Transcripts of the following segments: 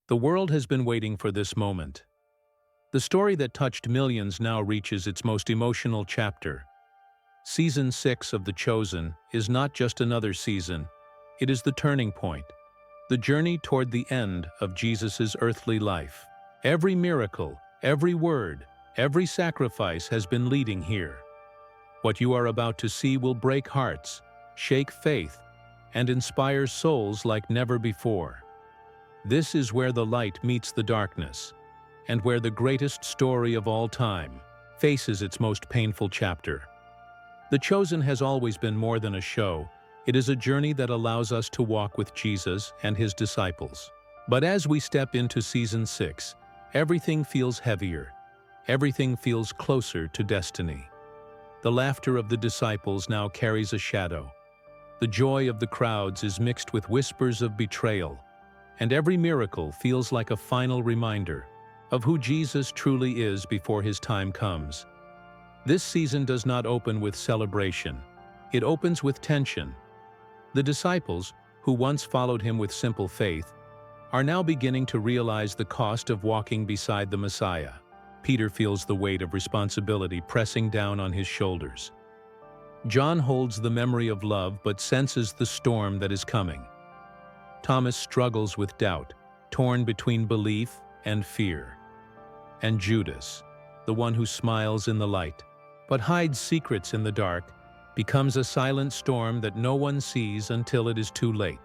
The world has been waiting for this moment. The story that touched millions now reaches its most emotional chapter. Season 6 of The Chosen is not just another season, it is the turning point, the journey toward the end of Jesus' earthly life. Every miracle, every word, every sacrifice has been leading here. What you are about to see will break hearts, shake faith, and inspire souls like never before. This is where the light meets the darkness, and where the greatest story of all time faces its most painful chapter. The Chosen has always been more than a show. It is a journey that allows us to walk with Jesus and his disciples. But as we step into Season 6, everything feels heavier. Everything feels closer to destiny. The laughter of the disciples now carries a shadow. The joy of the crowds is mixed with whispers of betrayal, and every miracle feels like a final reminder of who Jesus truly is before his time comes. This season does not open with celebration. It opens with tension. The disciples, who once followed him with simple faith, are now beginning to realize the cost of walking beside the Messiah. Peter feels the weight of responsibility pressing down on his shoulders. John holds the memory of love but senses the storm that is coming. Thomas struggles with doubt, torn between belief and fear. And Judas, the one who smiles in the light, but hides secrets in the dark, becomes a silent storm that no one sees until it is too late.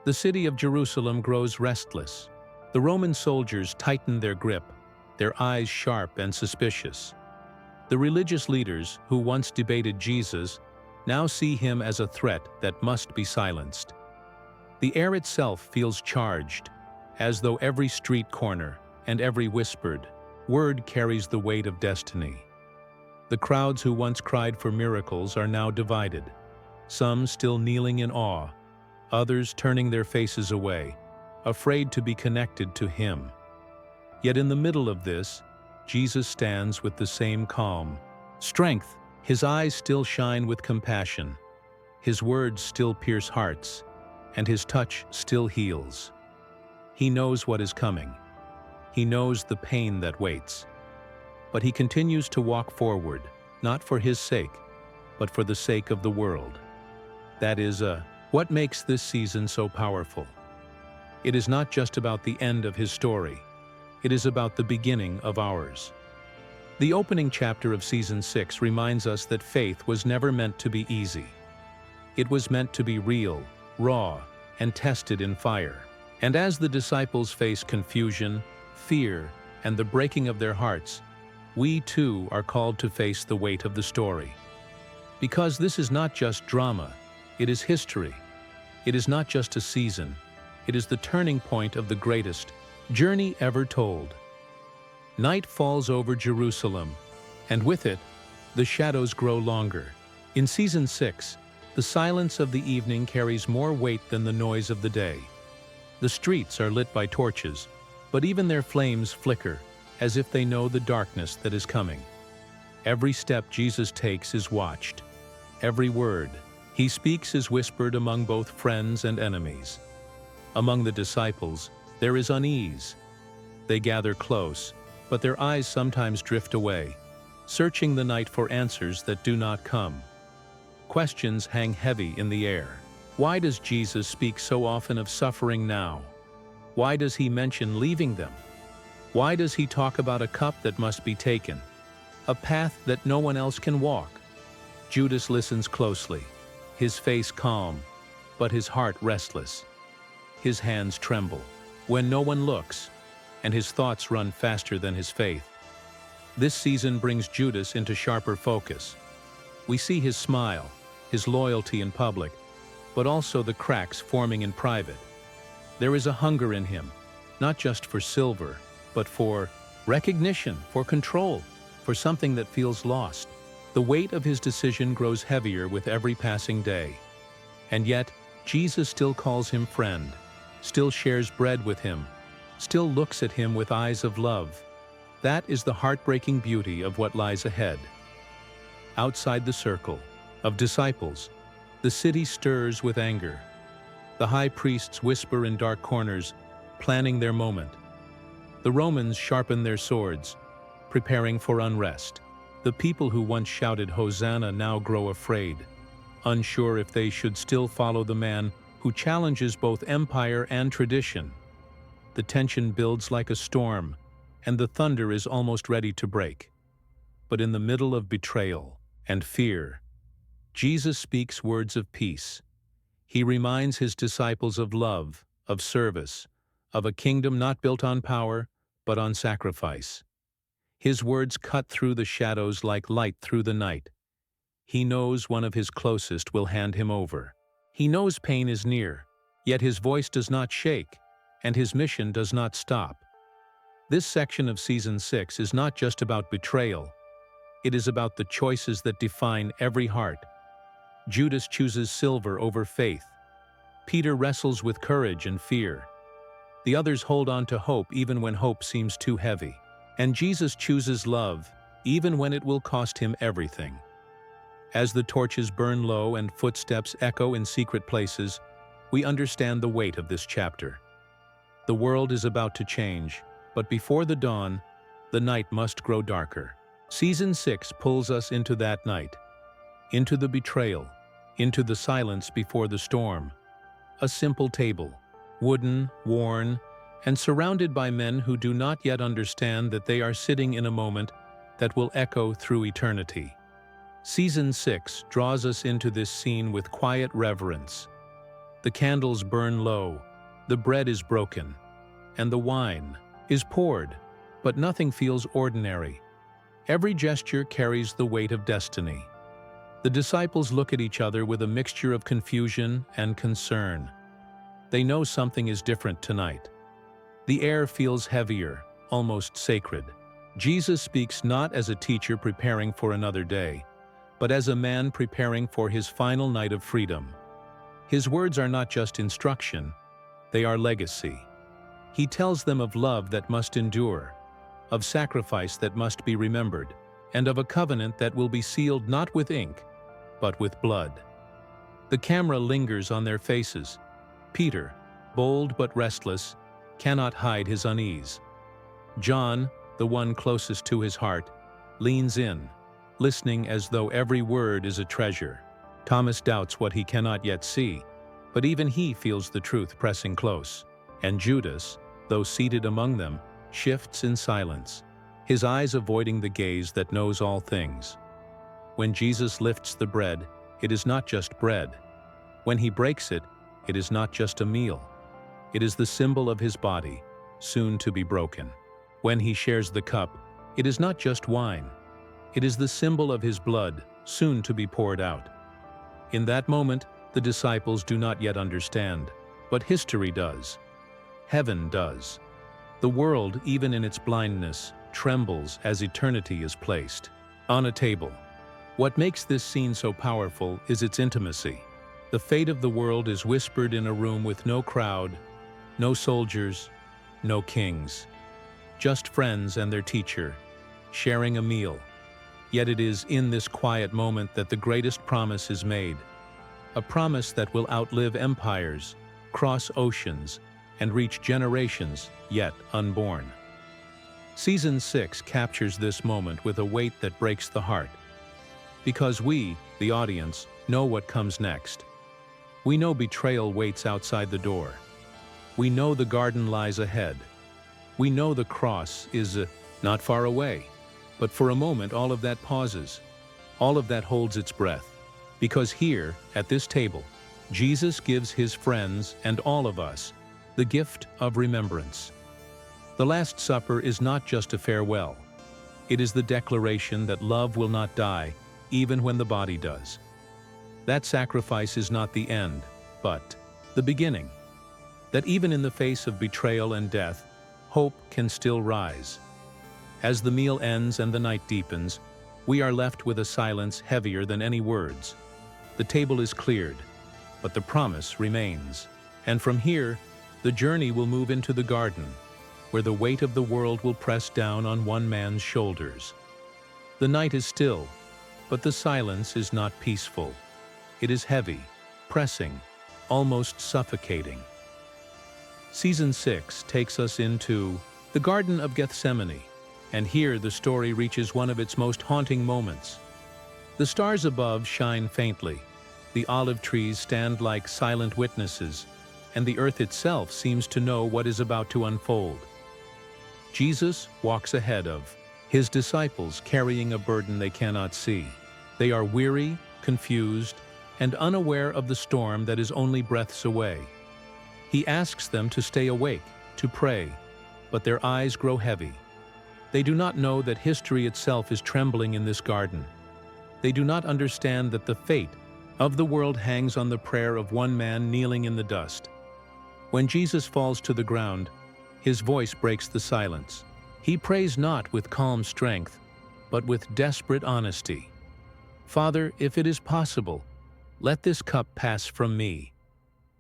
The city of Jerusalem grows restless. The Roman soldiers tighten their grip, their eyes sharp and suspicious. The religious leaders, who once debated Jesus, now see him as a threat that must be silenced. The air itself feels charged, as though every street corner and every whispered word carries the weight of destiny. The crowds who once cried for miracles are now divided, some still kneeling in awe, others turning their faces away, afraid to be connected to him. Yet in the middle of this, Jesus stands with the same calm, strength. His eyes still shine with compassion, his words still pierce hearts, and his touch still heals. He knows what is coming. He knows the pain that waits. But he continues to walk forward, not for his sake, but for the sake of the world. That is what makes this season so powerful. It is not just about the end of his story. It is about the beginning of ours. The opening chapter of Season 6 reminds us that faith was never meant to be easy. It was meant to be real, raw, and tested in fire. And as the disciples face confusion, fear, and the breaking of their hearts, we too are called to face the weight of the story. Because this is not just drama, it is history. It is not just a season, it is the turning point of the greatest journey ever told. Night falls over Jerusalem, and with it, the shadows grow longer. In Season 6, the silence of the evening carries more weight than the noise of the day. The streets are lit by torches, but even their flames flicker, as if they know the darkness that is coming. Every step Jesus takes is watched. Every word he speaks is whispered among both friends and enemies. Among the disciples, there is unease. They gather close, but their eyes sometimes drift away, searching the night for answers that do not come. Questions hang heavy in the air. Why does Jesus speak so often of suffering now? Why does he mention leaving them? Why does he talk about a cup that must be taken, a path that no one else can walk? Judas listens closely, his face calm, but his heart restless. His hands tremble when no one looks, and his thoughts run faster than his faith. This season brings Judas into sharper focus. We see his smile, his loyalty in public, but also the cracks forming in private. There is a hunger in him, not just for silver, but for recognition, for control, for something that feels lost. The weight of his decision grows heavier with every passing day. And yet, Jesus still calls him friend, still shares bread with him, still looks at him with eyes of love. That is the heartbreaking beauty of what lies ahead. Outside the circle of disciples, the city stirs with anger. The high priests whisper in dark corners, planning their moment. The Romans sharpen their swords, preparing for unrest. The people who once shouted Hosanna now grow afraid, unsure if they should still follow the man who challenges both empire and tradition. The tension builds like a storm, and the thunder is almost ready to break. But in the middle of betrayal and fear, Jesus speaks words of peace. He reminds his disciples of love, of service, of a kingdom not built on power, but on sacrifice. His words cut through the shadows like light through the night. He knows one of his closest will hand him over. He knows pain is near, yet his voice does not shake, and his mission does not stop. This section of Season 6 is not just about betrayal. It is about the choices that define every heart. Judas chooses silver over faith. Peter wrestles with courage and fear. The others hold on to hope even when hope seems too heavy. And Jesus chooses love, even when it will cost him everything. As the torches burn low and footsteps echo in secret places, we understand the weight of this chapter. The world is about to change, but before the dawn, the night must grow darker. Season 6 pulls us into that night, into the betrayal, into the silence before the storm. A simple table, wooden, worn, and surrounded by men who do not yet understand that they are sitting in a moment that will echo through eternity. Season 6 draws us into this scene with quiet reverence. The candles burn low, the bread is broken, and the wine is poured, but nothing feels ordinary. Every gesture carries the weight of destiny. The disciples look at each other with a mixture of confusion and concern. They know something is different tonight. The air feels heavier, almost sacred. Jesus speaks not as a teacher preparing for another day, but as a man preparing for his final night of freedom. His words are not just instruction, they are legacy. He tells them of love that must endure, of sacrifice that must be remembered, and of a covenant that will be sealed not with ink, but with blood. The camera lingers on their faces. Peter, bold but restless, cannot hide his unease. John, the one closest to his heart, leans in, listening as though every word is a treasure. Thomas doubts what he cannot yet see, but even he feels the truth pressing close. And Judas, though seated among them, shifts in silence, his eyes avoiding the gaze that knows all things. When Jesus lifts the bread, it is not just bread. When he breaks it, it is not just a meal. It is the symbol of his body, soon to be broken. When he shares the cup, it is not just wine. It is the symbol of his blood, soon to be poured out. In that moment, the disciples do not yet understand, but history does. Heaven does. The world, even in its blindness, trembles as eternity is placed on a table. What makes this scene so powerful is its intimacy. The fate of the world is whispered in a room with no crowd, no soldiers, no kings. Just friends and their teacher, sharing a meal. Yet it is in this quiet moment that the greatest promise is made. A promise that will outlive empires, cross oceans, and reach generations yet unborn. Season 6 captures this moment with a weight that breaks the heart. Because we, the audience, know what comes next. We know betrayal waits outside the door. We know the garden lies ahead. We know the cross is not far away. But for a moment, all of that pauses. All of that holds its breath. Because here, at this table, Jesus gives his friends and all of us the gift of remembrance. The Last Supper is not just a farewell. It is the declaration that love will not die, even when the body does. That sacrifice is not the end, but the beginning. That even in the face of betrayal and death, hope can still rise. As the meal ends and the night deepens, we are left with a silence heavier than any words. The table is cleared, but the promise remains. And from here, the journey will move into the garden, where the weight of the world will press down on one man's shoulders. The night is still, but the silence is not peaceful. It is heavy, pressing, almost suffocating. Season 6 takes us into the Garden of Gethsemane, and here the story reaches one of its most haunting moments. The stars above shine faintly, the olive trees stand like silent witnesses, and the earth itself seems to know what is about to unfold. Jesus walks ahead of his disciples carrying a burden they cannot see. They are weary, confused, and unaware of the storm that is only breaths away. He asks them to stay awake, to pray, but their eyes grow heavy. They do not know that history itself is trembling in this garden. They do not understand that the fate of the world hangs on the prayer of one man kneeling in the dust. When Jesus falls to the ground, his voice breaks the silence. He prays not with calm strength, but with desperate honesty. "Father, if it is possible, let this cup pass from me."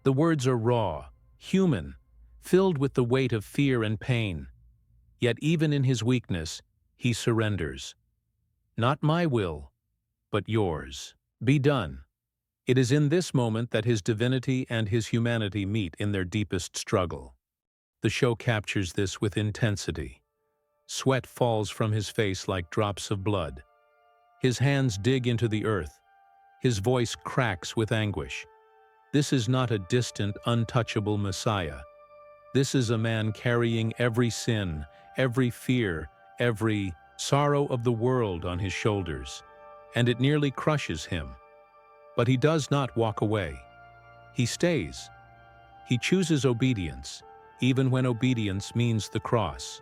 The words are raw, human, filled with the weight of fear and pain. Yet even in his weakness, he surrenders. "Not my will, but yours. Be done." It is in this moment that his divinity and his humanity meet in their deepest struggle. The show captures this with intensity. Sweat falls from his face like drops of blood. His hands dig into the earth. His voice cracks with anguish. This is not a distant, untouchable Messiah. This is a man carrying every sin, every fear, every sorrow of the world on his shoulders, and it nearly crushes him. But he does not walk away. He stays. He chooses obedience, even when obedience means the cross.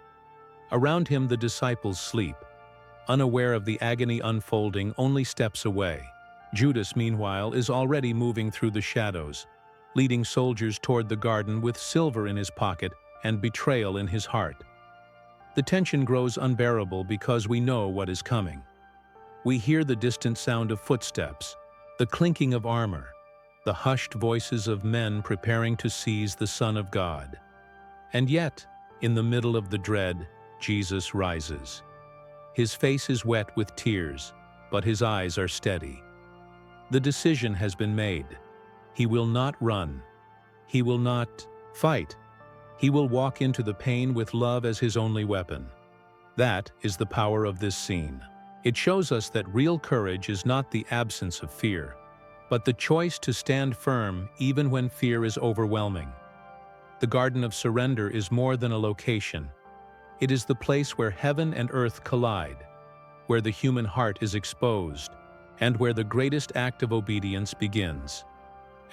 Around him the disciples sleep, unaware of the agony unfolding only steps away. Judas, meanwhile, is already moving through the shadows, leading soldiers toward the garden with silver in his pocket and betrayal in his heart. The tension grows unbearable because we know what is coming. We hear the distant sound of footsteps, the clinking of armor, the hushed voices of men preparing to seize the Son of God. And yet, in the middle of the dread, Jesus rises. His face is wet with tears, but his eyes are steady. The decision has been made. He will not run. He will not fight. He will walk into the pain with love as his only weapon. That is the power of this scene. It shows us that real courage is not the absence of fear, but the choice to stand firm even when fear is overwhelming. The Garden of Surrender is more than a location. It is the place where heaven and earth collide, where the human heart is exposed, and where the greatest act of obedience begins.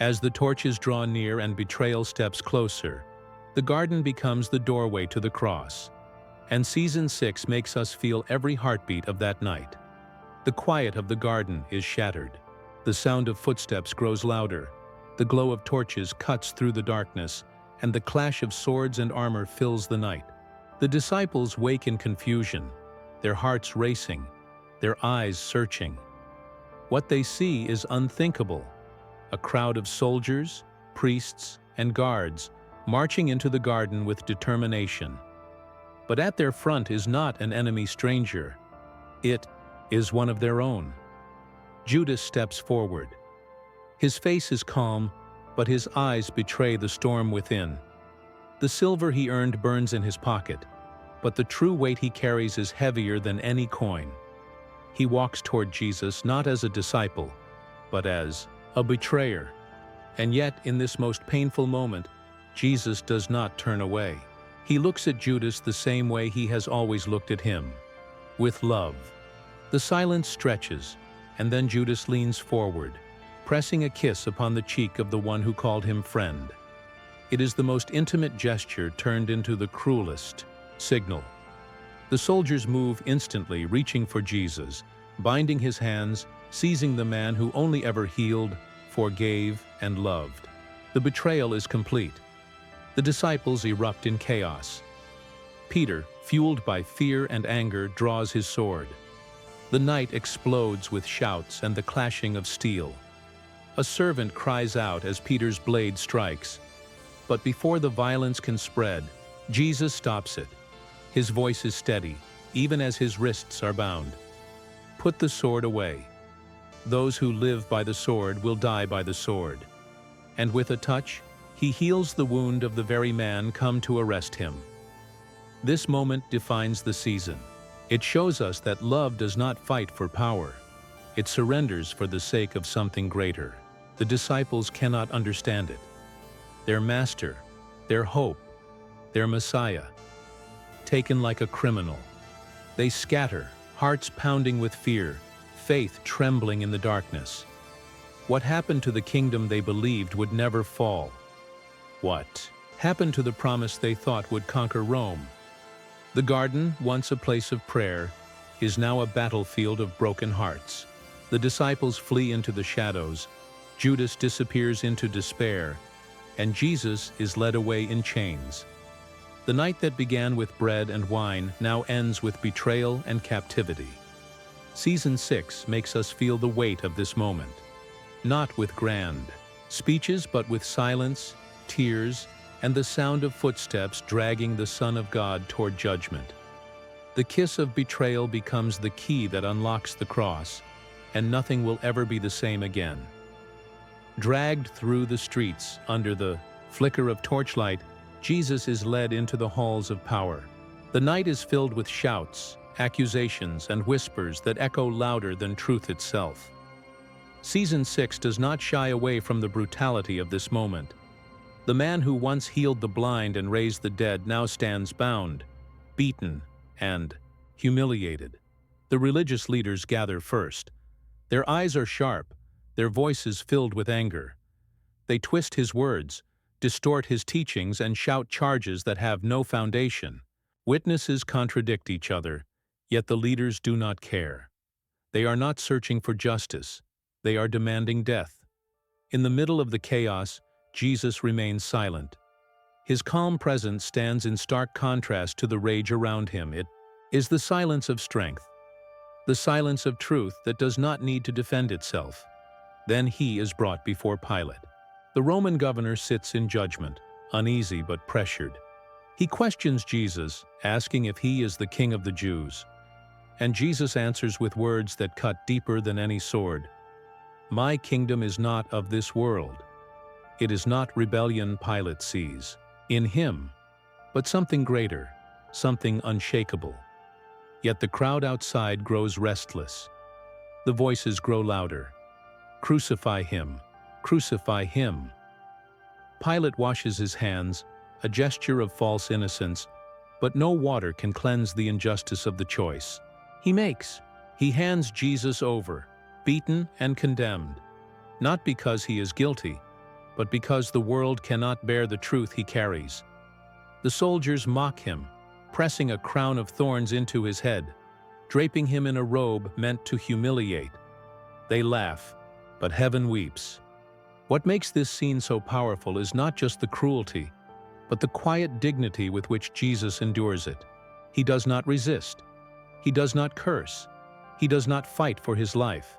As the torches draw near and betrayal steps closer, the garden becomes the doorway to the cross. And Season 6 makes us feel every heartbeat of that night. The quiet of the garden is shattered. The sound of footsteps grows louder. The glow of torches cuts through the darkness, and the clash of swords and armor fills the night. The disciples wake in confusion, their hearts racing, their eyes searching. What they see is unthinkable. A crowd of soldiers, priests, and guards marching into the garden with determination. But at their front is not an enemy stranger. It is one of their own. Judas steps forward. His face is calm, but his eyes betray the storm within. The silver he earned burns in his pocket, but the true weight he carries is heavier than any coin. He walks toward Jesus not as a disciple, but as a betrayer. And yet, in this most painful moment, Jesus does not turn away. He looks at Judas the same way he has always looked at him, with love. The silence stretches, and then Judas leans forward, pressing a kiss upon the cheek of the one who called him friend. It is the most intimate gesture turned into the cruelest signal. The soldiers move instantly, reaching for Jesus, binding his hands, seizing the man who only ever healed, forgave, and loved. The betrayal is complete. The disciples erupt in chaos. Peter, fueled by fear and anger, draws his sword. The night explodes with shouts and the clashing of steel. A servant cries out as Peter's blade strikes. But before the violence can spread, Jesus stops it. His voice is steady, even as his wrists are bound. Put the sword away. Those who live by the sword will die by the sword. And with a touch, He heals the wound of the very man come to arrest him. This moment defines the season. It shows us that love does not fight for power. It surrenders for the sake of something greater. The disciples cannot understand it. Their master, their hope, their Messiah, taken like a criminal. They scatter, hearts pounding with fear, faith trembling in the darkness. What happened to the kingdom they believed would never fall? What happened to the promise they thought would conquer Rome? The garden, once a place of prayer, is now a battlefield of broken hearts. The disciples flee into the shadows, Judas disappears into despair, and Jesus is led away in chains. The night that began with bread and wine now ends with betrayal and captivity. Season 6 makes us feel the weight of this moment. Not with grand speeches, but with silence, tears, and the sound of footsteps dragging the Son of God toward judgment. The kiss of betrayal becomes the key that unlocks the cross, and nothing will ever be the same again. Dragged through the streets under the flicker of torchlight, Jesus is led into the halls of power. The night is filled with shouts, accusations, and whispers that echo louder than truth itself. Season 6 does not shy away from the brutality of this moment. The man who once healed the blind and raised the dead now stands bound, beaten, and humiliated. The religious leaders gather first. Their eyes are sharp, their voices filled with anger. They twist his words, distort his teachings, and shout charges that have no foundation. Witnesses contradict each other, yet the leaders do not care. They are not searching for justice. They are demanding death. In the middle of the chaos, Jesus remains silent. His calm presence stands in stark contrast to the rage around him. It is the silence of strength, the silence of truth that does not need to defend itself. Then he is brought before Pilate. The Roman governor sits in judgment, uneasy but pressured. He questions Jesus, asking if he is the king of the Jews. And Jesus answers with words that cut deeper than any sword. "My kingdom is not of this world." It is not rebellion Pilate sees in him, but something greater, something unshakable. Yet the crowd outside grows restless. The voices grow louder. "Crucify him! Crucify him!" Pilate washes his hands, a gesture of false innocence, but no water can cleanse the injustice of the choice he makes. He hands Jesus over, beaten and condemned, not because he is guilty, but because the world cannot bear the truth he carries. The soldiers mock him, pressing a crown of thorns into his head, draping him in a robe meant to humiliate. They laugh, but heaven weeps. What makes this scene so powerful is not just the cruelty, but the quiet dignity with which Jesus endures it. He does not resist. He does not curse. He does not fight for his life.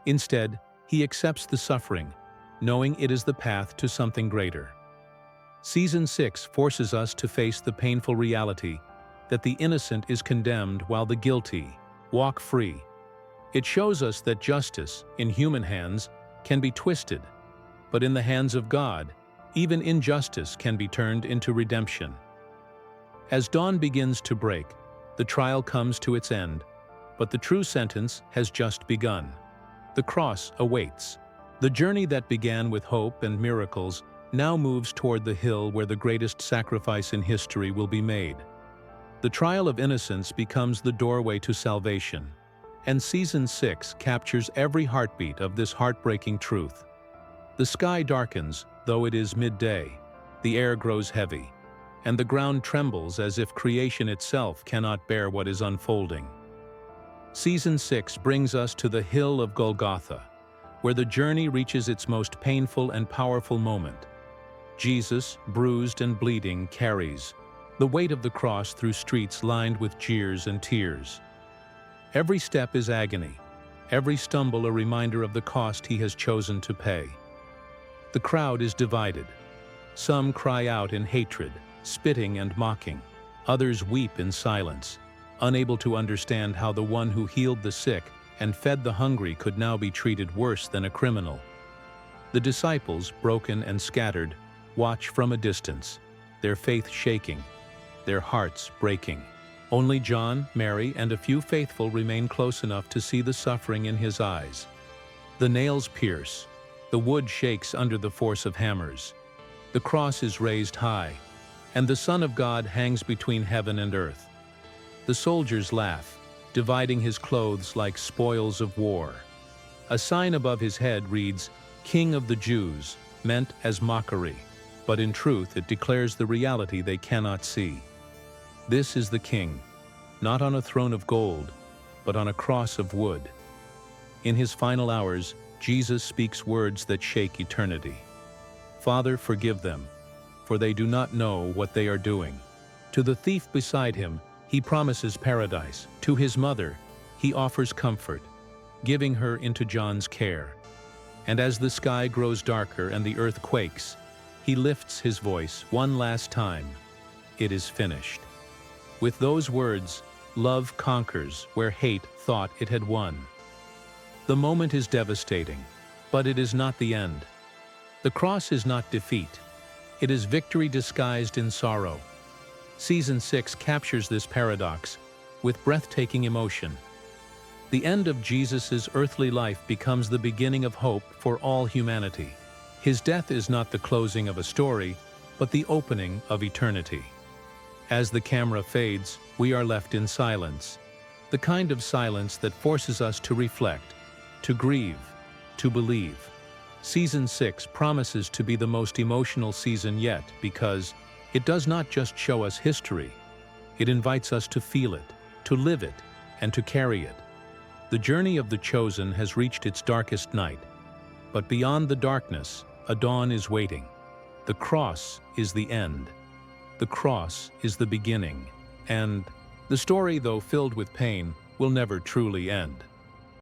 Instead, he accepts the suffering, knowing it is the path to something greater. Season 6 forces us to face the painful reality that the innocent is condemned while the guilty walk free. It shows us that justice, in human hands, can be twisted, but in the hands of God, even injustice can be turned into redemption. As dawn begins to break, the trial comes to its end, but the true sentence has just begun. The cross awaits. The journey that began with hope and miracles now moves toward the hill where the greatest sacrifice in history will be made. The trial of innocence becomes the doorway to salvation, and Season 6 captures every heartbeat of this heartbreaking truth. The sky darkens, though it is midday. The air grows heavy, and the ground trembles as if creation itself cannot bear what is unfolding. Season 6 brings us to the Hill of Golgotha, where the journey reaches its most painful and powerful moment. Jesus, bruised and bleeding, carries the weight of the cross through streets lined with jeers and tears. Every step is agony, every stumble a reminder of the cost he has chosen to pay. The crowd is divided. Some cry out in hatred, spitting and mocking. Others weep in silence, unable to understand how the one who healed the sick and fed the hungry could now be treated worse than a criminal. The disciples, broken and scattered, watch from a distance, their faith shaking, their hearts breaking. Only John, Mary, and a few faithful remain close enough to see the suffering in his eyes. The nails pierce, the wood shakes under the force of hammers. The cross is raised high, and the Son of God hangs between heaven and earth. The soldiers laugh, dividing his clothes like spoils of war. A sign above his head reads, "King of the Jews," meant as mockery, but in truth it declares the reality they cannot see. This is the King, not on a throne of gold, but on a cross of wood. In his final hours, Jesus speaks words that shake eternity. "Father, forgive them, for they do not know what they are doing." To the thief beside him, he promises paradise. To his mother, he offers comfort, giving her into John's care. And as the sky grows darker and the earth quakes, he lifts his voice one last time. It is finished. With those words, love conquers where hate thought it had won. The moment is devastating, but it is not the end. The cross is not defeat. It is victory disguised in sorrow. Season 6 captures this paradox with breathtaking emotion. The end of Jesus' earthly life becomes the beginning of hope for all humanity. His death is not the closing of a story, but the opening of eternity. As the camera fades, we are left in silence, the kind of silence that forces us to reflect, to grieve, to believe. Season 6 promises to be the most emotional season yet because it does not just show us history, it invites us to feel it, to live it, and to carry it. The journey of the chosen has reached its darkest night, but beyond the darkness, a dawn is waiting. The cross is the end. The cross is the beginning, and the story, though filled with pain, will never truly end.